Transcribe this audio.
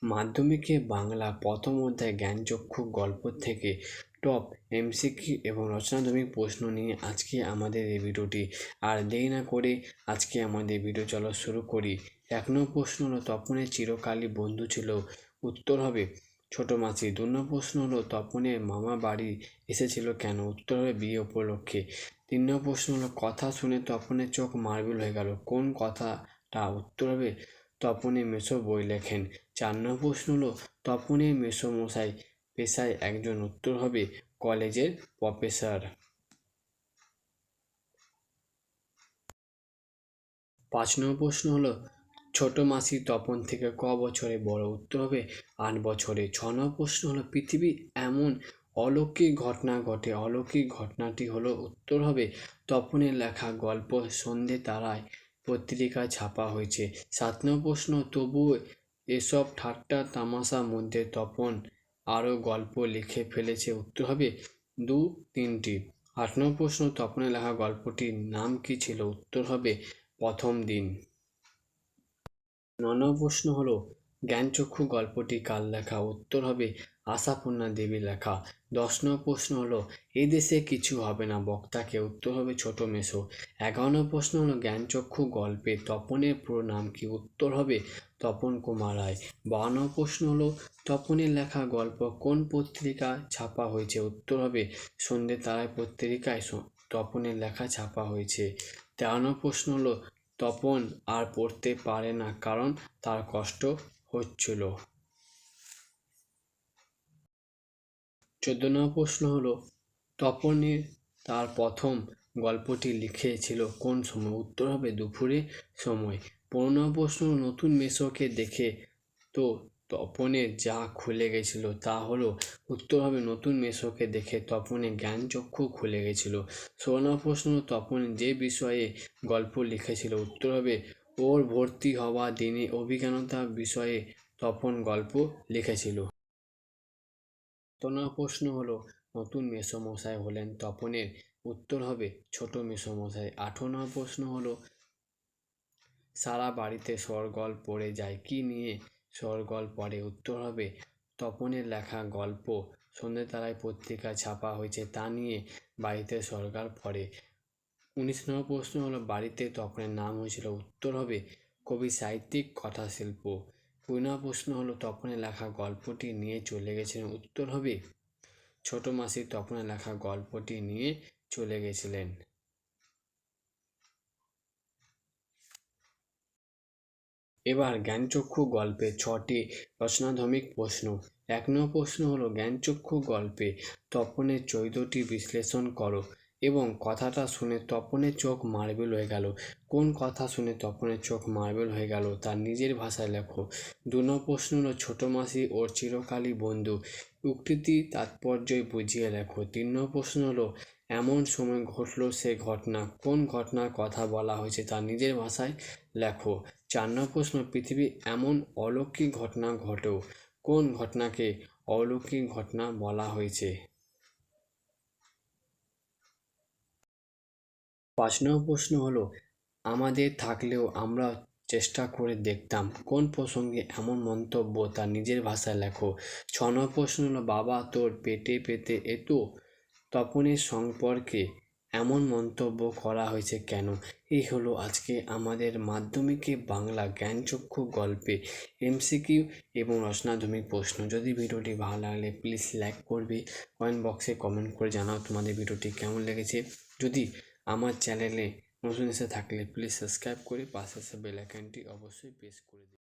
মাধ্যমিকে বাংলা প্রথম অধ্যায় জ্ঞানচক্ষু গল্প থেকে টপ এমসিকিউ এবং রচনাধর্মিক প্রশ্ন নিয়ে আজকে আমাদের এই ভিডিওটি। আর দেরি না করে আজকে আমাদের ভিডিও চলা শুরু করি। 1 নম্বর প্রশ্ন হলো, তপনের চিরকালই বন্ধু ছিল, উত্তর হবে ছোট মাসি। 2 নম্বর প্রশ্ন হলো, তপনের মামা বাড়ি এসেছিল কেন, উত্তর হবে বিয়ে উপলক্ষে। 3 নম্বর প্রশ্ন হলো, কথা শুনে তপনের চোখ মার্বেল হয়ে গেল, কোন কথাটা, উত্তর হবে তপনের মেসো বই লেখেন। 4 নম্বর প্রশ্ন হলো, তপনের মেসোমশাই পেশায় একজন, উত্তর হবে কলেজের প্রফেসর। 5 নম্বর প্রশ্ন হলো, ছোট মাসি তপন থেকে ক বছরে বড়, উত্তর হবে 8 বছরে। 6 নম্বর প্রশ্ন হলো, পৃথিবী এমন অলৌকিক ঘটনা ঘটে, অলৌকিক ঘটনাটি হলো, উত্তর হবে তপনের লেখা গল্প সন্ধে তারায় পত্রিকায় ছাপা হয়েছে। 7 নম্বর প্রশ্ন, তবুও এসব ঠাট্টা তামাশার মধ্যে তপন আরও গল্প লিখে ফেলেছে, উত্তর হবে 2-3টি। 8 নম্বর প্রশ্ন, তপনের লেখা গল্পটির নাম কি ছিল, উত্তর হবে প্রথম দিন। 9 নম্বর প্রশ্ন হলো, জ্ঞানচক্ষু গল্পটি কার লেখা, উত্তর হবে আশাপূর্ণা দেবীর লেখা। 10 নম্বর প্রশ্ন হলো, এই দেশে কিছু হবে না বক্তাকে, উত্তর হবে ছোট মেসো। 11 নম্বর প্রশ্ন হলো, জ্ঞানচক্ষু গল্পে তপনের পুরো নাম কি, উত্তর হবে তপন কুমার রায়। 12 নম্বর প্রশ্ন হলো, তপনের লেখা গল্প কোন পত্রিকায় ছাপা হয়েছে, উত্তর হবে সন্ধে তারায় পত্রিকায় তপনের লেখা ছাপা হয়েছে। 13 নম্বর প্রশ্ন হলো, তপন আর পড়তে পারে না কারণ তার কষ্ট হচ্ছিল। 14 নম্বর প্রশ্ন হলো, তপনের তার প্রথম গল্পটি লিখেছিল কোন সময়, উত্তর হবে দুপুরে সময়। 15 নম্বর প্রশ্ন, নতুন মেসোকে দেখে তো তপনের যা খুলে গেছিল তা হলো, উত্তর হবে নতুন মেসোকে দেখে তপনের জ্ঞানচক্ষু খুলে গেছিল। 16 নম্বর প্রশ্ন, তপন যে বিষয়ে গল্প লিখেছিল, উত্তর হবে ওর ভর্তি হওয়া দিনে অভিজ্ঞতা বিষয়ে তপন গল্প লিখেছিল। 17 নম্বর প্রশ্ন হলো, নতুন মেসোমশাই হলেন তপনের, উত্তর হবে ছোট মেসোমশাই। 18 নম্বর প্রশ্ন হলো, সারা বাড়িতে শোরগোল পড়ে যায়, কি নিয়ে শোরগোল পড়ে, উত্তর হবে তপনের লেখা গল্প সন্ধে তারায় পত্রিকায় ছাপা হয়েছে তা নিয়ে বাড়িতে শোরগোল পড়ে। 19 নম্বর প্রশ্ন হলো, বাড়িতে তপনের নাম হয়েছিল, উত্তর হবে কবি সাহিত্যিক কথাশিল্প। 20 নম্বর প্রশ্ন হলো, তপনের লেখা গল্পটি নিয়ে চলে গেছিলেন, উত্তর হবে ছোট মাসি তপনের লেখা গল্পটি নিয়ে চলে গেছিলেন। এবার জ্ঞানচক্ষু গল্পে 6টি রচনাধর্মিক প্রশ্ন। 1 নম্বর প্রশ্ন হলো, জ্ঞানচক্ষু গল্পে তপনের চরিত্রটি বিশ্লেষণ করো এবং কথাটা শুনে তপনের চোখ মার্বেল হয়ে গেল, কোন কথা শুনে তপনের চোখ মার্বেল হয়ে গেল তার নিজের ভাষায় লেখো। 2 নম্বর প্রশ্ন হলো, ছোট মাসি ওর চিরকালই বন্ধু, উক্তিটি তাৎপর্যই বুঝিয়ে লেখো। 3 নম্বর প্রশ্ন হলো, এমন সময় ঘটল সে ঘটনা, কোন ঘটনার কথা বলা হয়েছে তার নিজের ভাষায় লেখো। 4 নম্বর প্রশ্ন, পৃথিবী এমন অলৌকিক ঘটনা ঘটেও, কোন ঘটনাকে অলৌকিক ঘটনা বলা হয়েছে। 5 নম্বর প্রশ্ন হলো, আমাদের থাকলেও আমরা চেষ্টা করে দেখতাম, কোন প্রসঙ্গে এমন মন্তব্য তার নিজের ভাষায় লেখো। 6 নম্বর প্রশ্ন হলো, বাবা তোর পেটে পেতে এত তপনের সম্পর্কে এমন মন্তব্য করা হয়েছে কেন। এই হলো আজকে আমাদের মাধ্যমিকে বাংলা জ্ঞানচক্ষু গল্পে এমসিকিউ এবং রচনাধর্মিক প্রশ্ন। যদি ভিডিওটি ভালো লাগলে প্লিজ লাইক করবে, কমেন্ট বক্সে কমেন্ট করে জানাও তোমাদের ভিডিওটি কেমন লেগেছে। যদি আমার চ্যানেলে নতুন এসে থাকলে প্লিজ সাবস্ক্রাইব করে পাশে আসা বেল আইকনটি অবশ্যই প্রেস করে দিন।